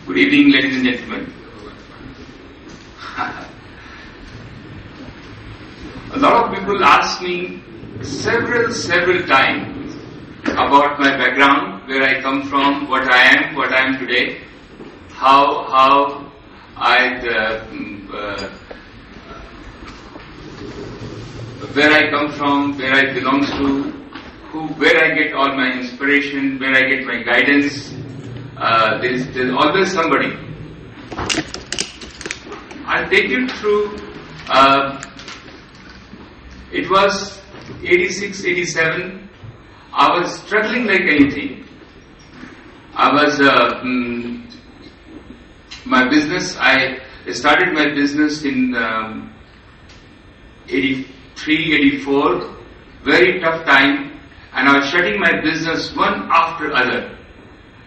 Good evening, ladies and gentlemen. A lot of people ask me several times about my background, where I come from, what I am today, how where I come from, where I belong to, where I get all my inspiration, where I get my guidance. There's always somebody. I'll take you through. It was 86, 87. I was struggling like anything. I was my business. I started my business in 83, 84. Very tough time, and I was shutting my business one after other.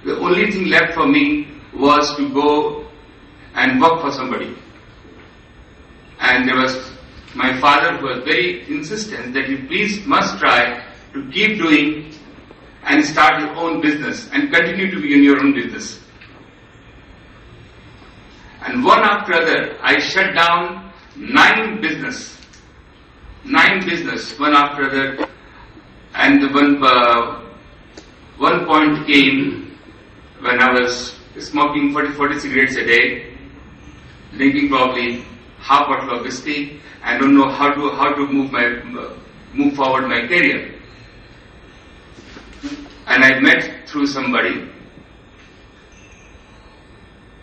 The only thing left for me was to go and work for somebody. And there was my father who was very insistent that you please must try to keep doing and start your own business and continue to be in your own business. And one after other, I shut down 9 business, one after other. And one point came when I was smoking 40 cigarettes a day, drinking probably half bottle of whiskey, and don't know how to move forward my career. And I met through somebody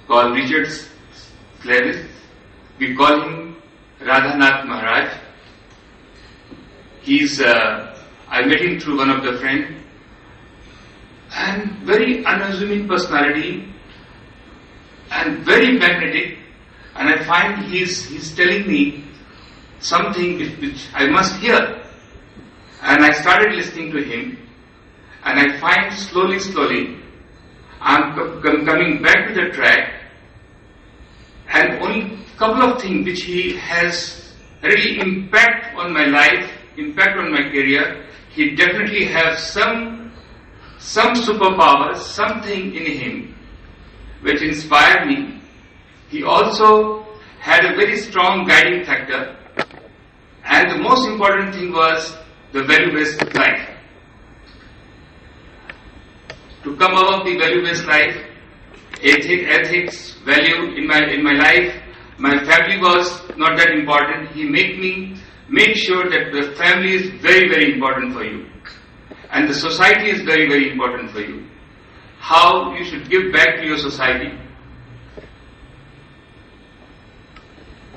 called Richard Slavis. We call him Radhanath Maharaj. I met him through one of the friends, and very unassuming personality and very magnetic. And I find he's telling me something which I must hear. And I started listening to him, and I find slowly I'm coming back to the track, and only couple of things which he has really impact on my life, impact on my career. He definitely has some superpower, something in him which inspired me. He also had a very strong guiding factor, and the most important thing was the value-based life. To come above the value-based life, ethics, value in my life. My family was not that important. He make sure that the family is very important for you, and the society is very important for you. How you should give back to your society.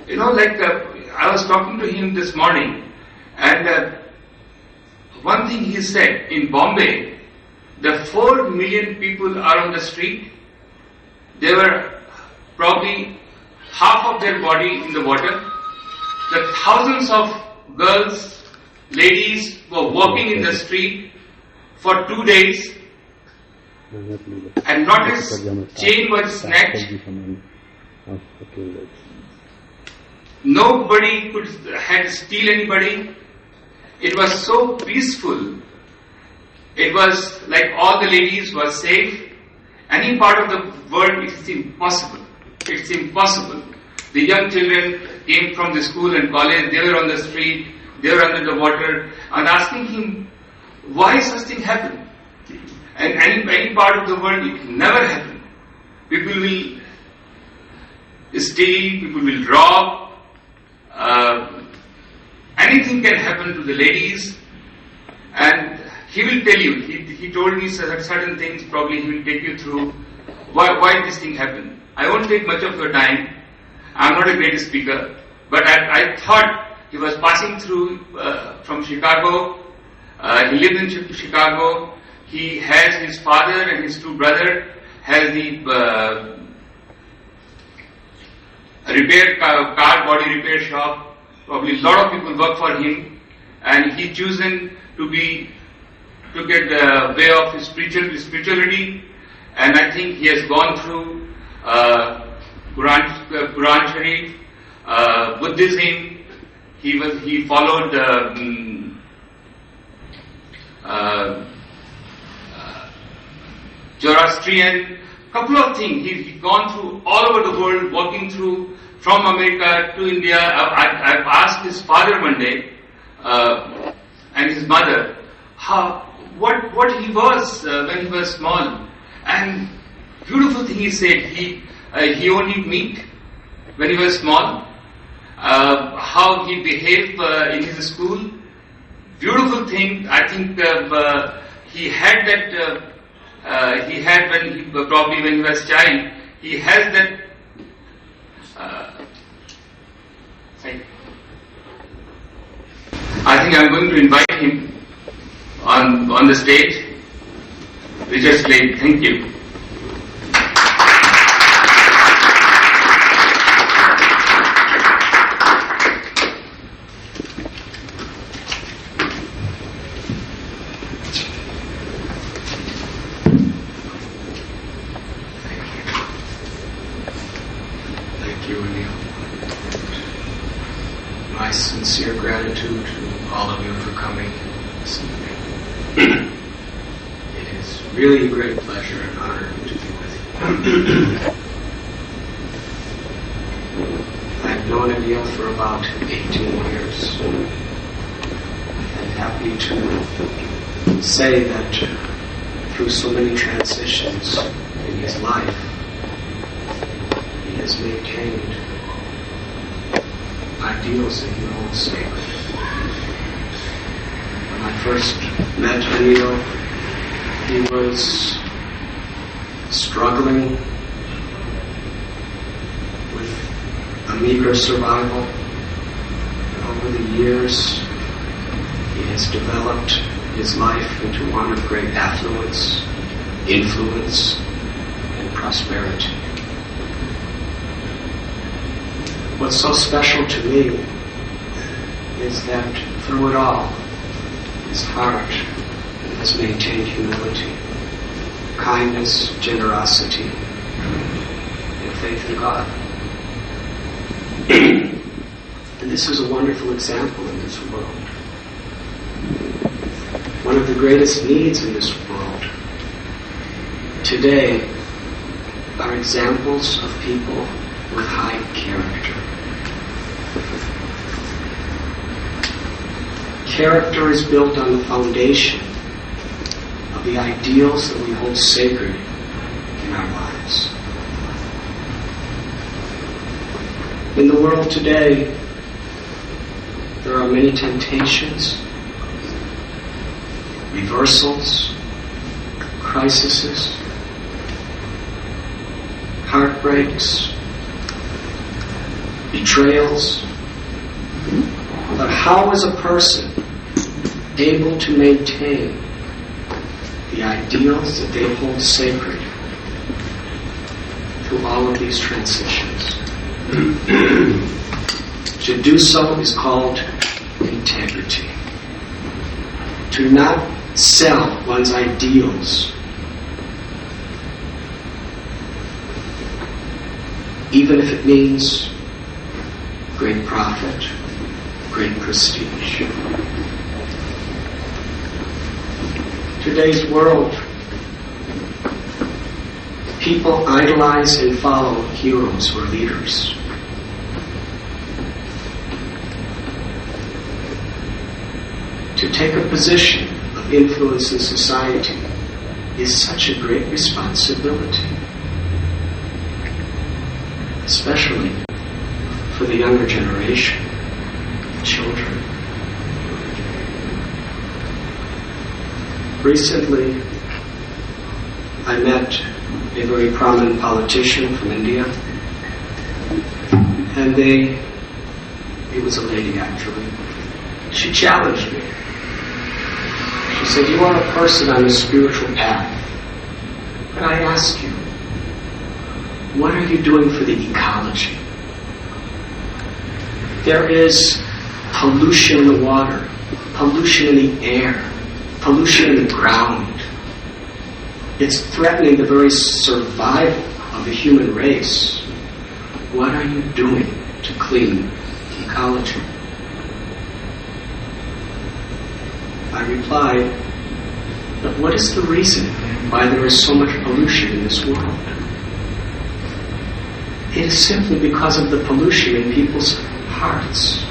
I was talking to him this morning, and one thing he said, in Bombay, the 4 million people are on the street. They were probably half of their body in the water. The thousands of girls, ladies were walking in the street for 2 days, and not a chain was snatched. Nobody had steal anybody. It was so peaceful. It was like all the ladies were safe. Any part of the world, it's impossible. It's impossible. The young children came from the school and college. They were on the street. They were under the water. And asking him, why such thing happened? And any part of the world, it never happened. People will steal. People will rob. Anything can happen to the ladies, and he will tell you. He told me certain things. Probably he will take you through why this thing happened. I won't take much of your time. I'm not a great speaker, but I thought he was passing through from Chicago. He lived in Chicago. He has his father and his 2 brothers has the car body repair shop. Probably a lot of people work for him, and he chosen to get the way of his spirituality. And I think he has gone through Quran Sharif, Buddhism. He followed Zoroastrian couple of things. He's gone through all over the world, walking through from America to India. I've asked his father one day and his mother what he was when he was small, and beautiful thing he said. He only meat when he was small. How he behaved in his school. Beautiful thing. I think he had that. He had probably when he was child. He has that. I think I'm going to invite him on the stage. Richard Slade, thank you. Thank you, Anil. My sincere gratitude to all of you for coming this evening. It is really a great pleasure and honor to be with you. I've known Anil for about 18 years. I'm happy to say that through so many transitions in his life, he has maintained ideals that he holds sacred. When I first met Anil, he was struggling with a meager survival. Over the years, he has developed his life into one of great affluence, influence, and prosperity. What's so special to me is that through it all, his heart has maintained humility, kindness, generosity, and faith in God. And this is a wonderful example in this world. One of the greatest needs in this world today are examples of people with high character. Character is built on the foundation of the ideals that we hold sacred in our lives. In the world today, there are many temptations, reversals, crises, heartbreaks, betrayals. But how is a person able to maintain the ideals that they hold sacred through all of these transitions? To do so is called integrity. To not sell one's ideals, even if it means great profit, great prestige. Today's world, people idolize and follow heroes or leaders. To take a position of influence in society is such a great responsibility, especially for the younger generation, children. Recently, I met a very prominent politician from India, and it was a lady actually. She challenged me. She said, "You are a person on a spiritual path. But I ask you, what are you doing for the ecology? There is pollution in the water, pollution in the air, pollution in the ground. It's threatening the very survival of the human race. What are you doing to clean ecology?" I replied, "But what is the reason why there is so much pollution in this world. It is simply because of the pollution in people's hearts.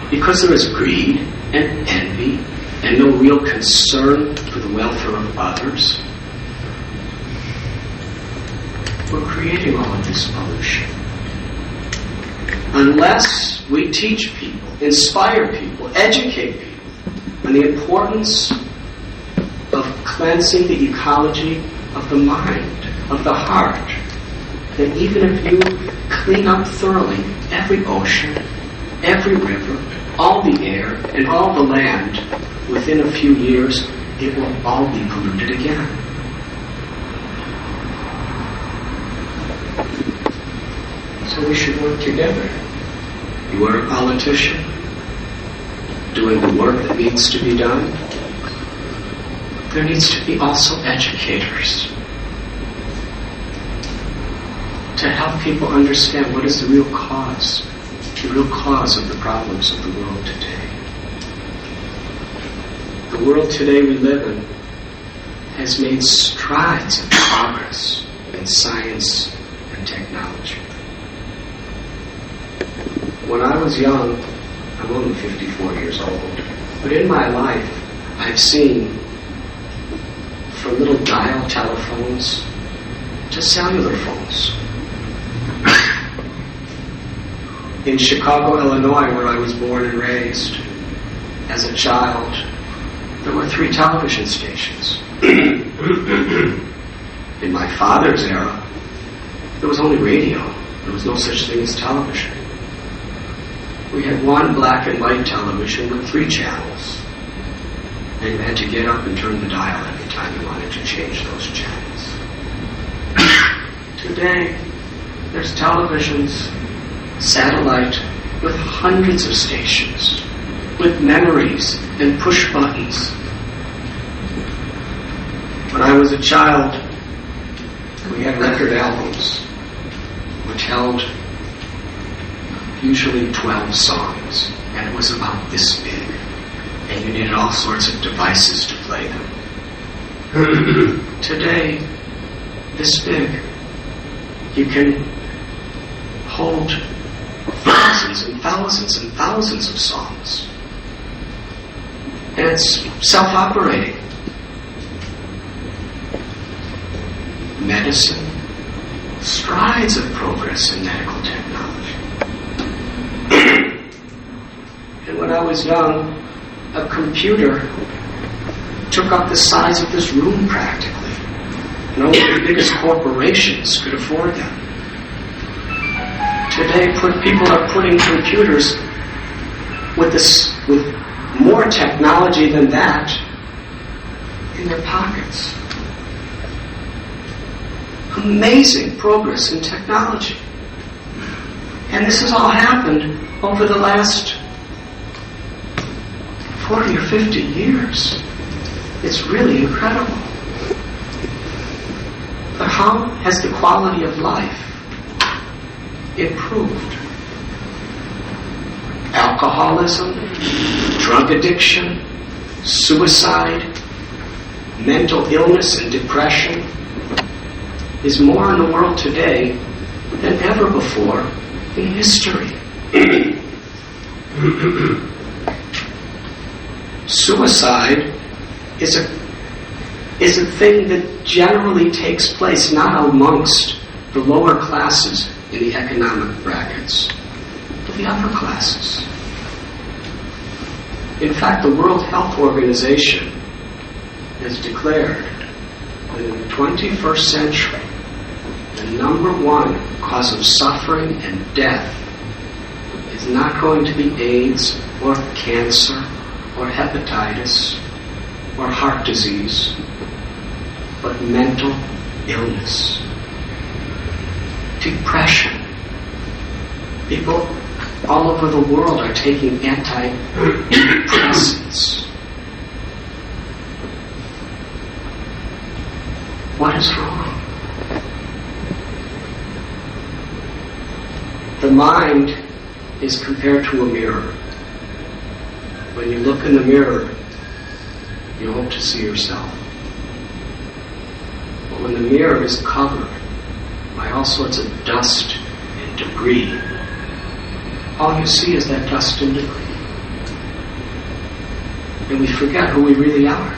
Because there is greed and envy and no real concern for the welfare of others. We're creating all of this pollution. Unless we teach people, inspire people, educate people on the importance of cleansing the ecology of the mind, of the heart, that even if you clean up thoroughly every ocean, every river, all the air, and all the land, within a few years, it will all be polluted again. So we should work together. You are a politician, doing the work that needs to be done. There needs to be also educators to help people understand what is the real cause of the problems of the world today. The world today we live in has made strides of progress in science and technology. When I was young, I'm only 54 years old, but in my life I've seen from little dial telephones to cellular phones. In Chicago, Illinois, where I was born and raised, as a child, there were 3 television stations. In my father's era, there was only radio. There was no such thing as television. We had 1 black and white television with 3 channels. And you had to get up and turn the dial every time you wanted to change those channels. Today, there's televisions, satellite, with hundreds of stations, with memories and push buttons. When I was a child, we had record albums, which held usually 12 songs, and it was about this big, and you needed all sorts of devices to play them. Today, this big, you can hold thousands and thousands and thousands of songs. And it's self-operating. Medicine, strides of progress in medical technology. And when I was young, a computer took up the size of this room practically. And only the biggest corporations could afford them. Today, people are putting computers with more technology than that in their pockets. Amazing progress in technology. And this has all happened over the last 40 or 50 years. It's really incredible. But how has the quality of life improved? Alcoholism, drug addiction, suicide, mental illness and depression is more in the world today than ever before in history. Suicide is a thing that generally takes place not amongst the lower classes in the economic brackets, but the upper classes. In fact, the World Health Organization has declared that in the 21st century, the number 1 cause of suffering and death is not going to be AIDS or cancer or hepatitis or heart disease, but mental illness, depression. People all over the world are taking antidepressants. What is wrong? The mind is compared to a mirror. When you look in the mirror, you hope to see yourself. when the mirror is covered by all sorts of dust and debris, all you see is that dust and debris. And we forget who we really are.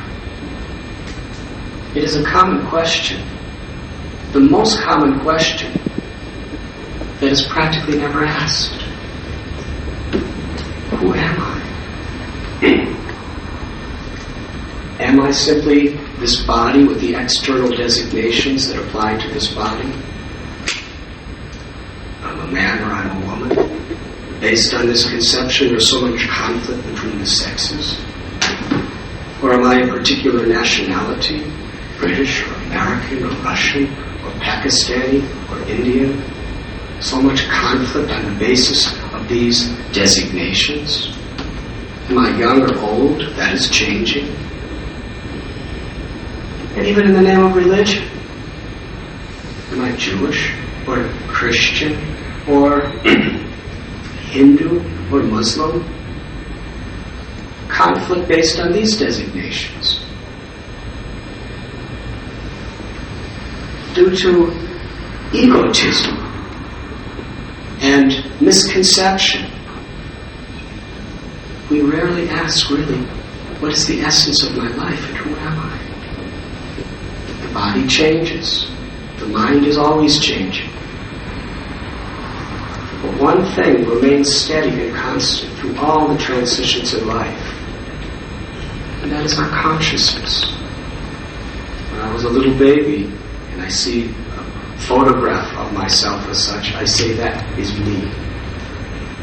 It is a common question, the most common question that is practically never asked. Who am I? Am I simply this body with the external designations that apply to this body? I'm a man or I'm a woman. Based on this conception, there's so much conflict between the sexes. Or am I a particular nationality? British or American or Russian or Pakistani or Indian? So much conflict on the basis of these designations. Am I young or old? That is changing. And even in the name of religion. Am I Jewish or Christian or Hindu or Muslim? Conflict based on these designations. Due to egotism and misconception, we rarely ask really, what is the essence of my life and who am I? The body changes. The mind is always changing. But one thing remains steady and constant through all the transitions in life, and that is our consciousness. When I was a little baby and I see a photograph of myself as such, I say that is me.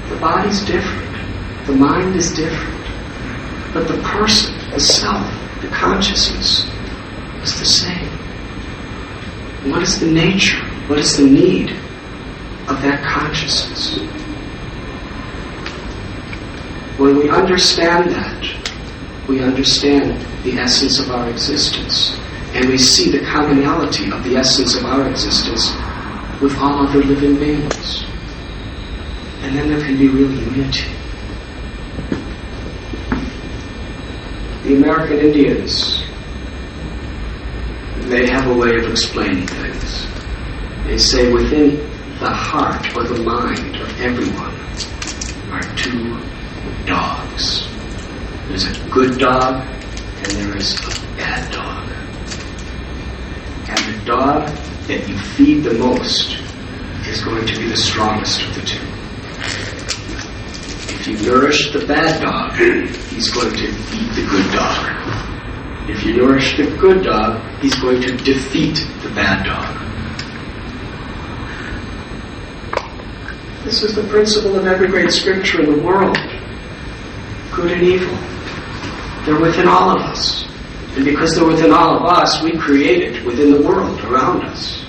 The body's different. The mind is different. But the person, the self, the consciousness is the same. What is the nature? What is the need of that consciousness? When we understand that, we understand the essence of our existence. And we see the commonality of the essence of our existence with all other living beings. And then there can be real unity. The American Indians, they have a way of explaining things. They say within the heart or the mind of everyone are two dogs. There's a good dog and there is a bad dog. And the dog that you feed the most is going to be the strongest of the two. If you nourish the bad dog, he's going to eat the good dog. If you nourish the good dog, he's going to defeat the bad dog. This is the principle of every great scripture in the world. Good and evil. They're within all of us. And because they're within all of us, we create it within the world around us.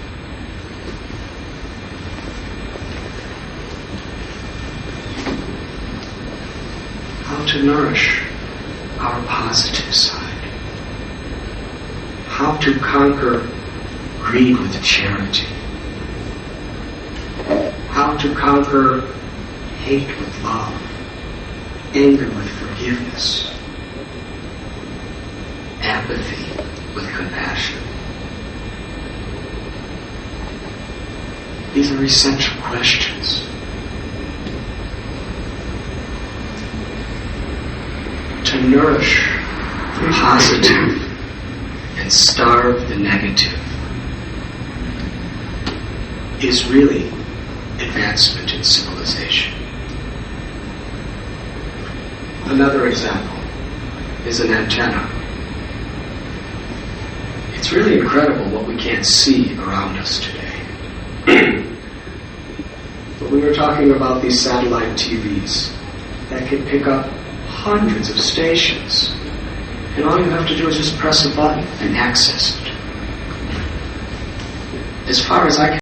How to nourish our positive side. How to conquer greed with charity. How to conquer hate with love. Anger with forgiveness. Apathy with compassion. These are essential questions. To nourish the positive and starve the negative is really advancement in civilization. Another example is an antenna. It's really incredible what we can't see around us today. But we were talking about these satellite TVs that can pick up hundreds of stations. And all you have to do is just press a button and access it. As far as I can